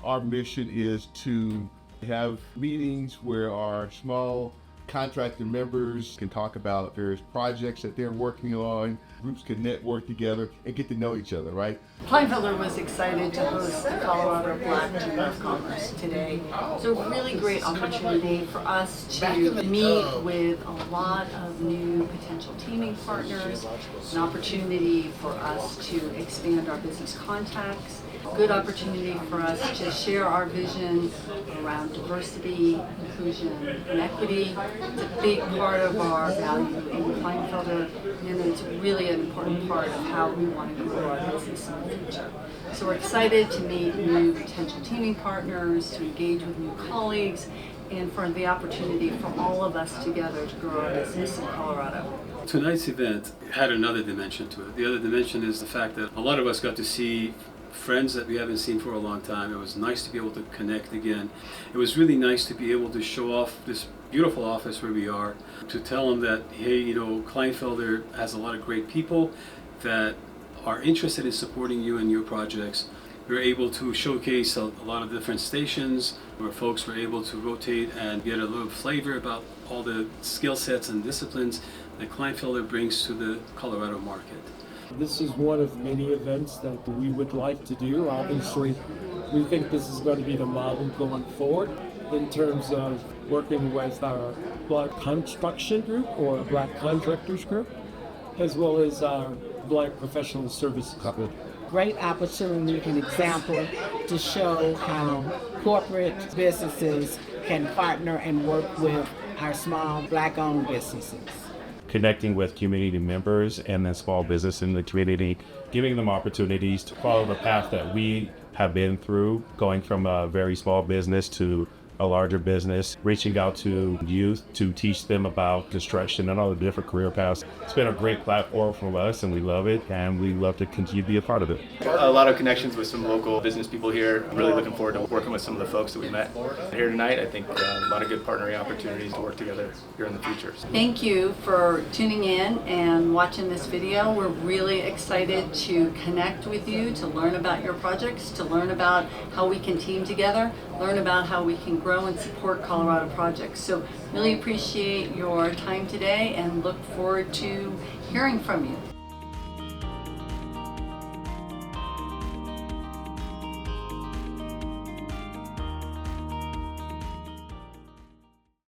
Our mission is to have meetings where our small contractor members can talk about various projects that they're working on. Groups can network together and get to know each other, right? Kleinfelder was excited to host the Colorado Black Chamber of Commerce today. It's a really great opportunity for us to meet with a lot of new potential teaming partners, an opportunity for us to expand our business contacts, a good opportunity for us to share our vision around diversity, inclusion, and equity. It's a big part of our value in Kleinfelder, and it's really an important part of how we want to grow our business in the future. So we're excited to meet new potential teaming partners, to engage with new colleagues, and for the opportunity for all of us together to grow our business in Colorado. Tonight's event had another dimension to it. The other dimension is the fact that a lot of us got to see friends that we haven't seen for a long time. It was nice to be able to connect again. It was really nice to be able to show off this beautiful office where we are, to tell them that, hey, you know, Kleinfelder has a lot of great people that are interested in supporting you and your projects. We were able to showcase a lot of different stations where folks were able to rotate and get a little flavor about all the skill sets and disciplines that Kleinfelder brings to the Colorado market. This is one of many events that we would like to do. Obviously, we think this is going to be the model going forward in terms of working with our Black Construction Group or Black Contractors Group, as well as our Black Professional Services Group. Great opportunity and example to show how corporate businesses can partner and work with our small Black-owned businesses. Connecting with community members and then small business in the community, giving them opportunities to follow the path that we have been through, going from a very small business to a larger business, reaching out to youth to teach them about construction and all the different career paths. It's been a great platform for us and we love it, and we love to continue to be a part of it. A lot of connections with some local business people here. I'm really looking forward to working with some of the folks that we met here tonight. I think a lot of good partnering opportunities to work together here in the future. Thank you for tuning in and watching this video. We're really excited to connect with you, to learn about your projects, to learn about how we can team together, learn about how we can grow and support Colorado projects. So really appreciate your time today and look forward to hearing from you.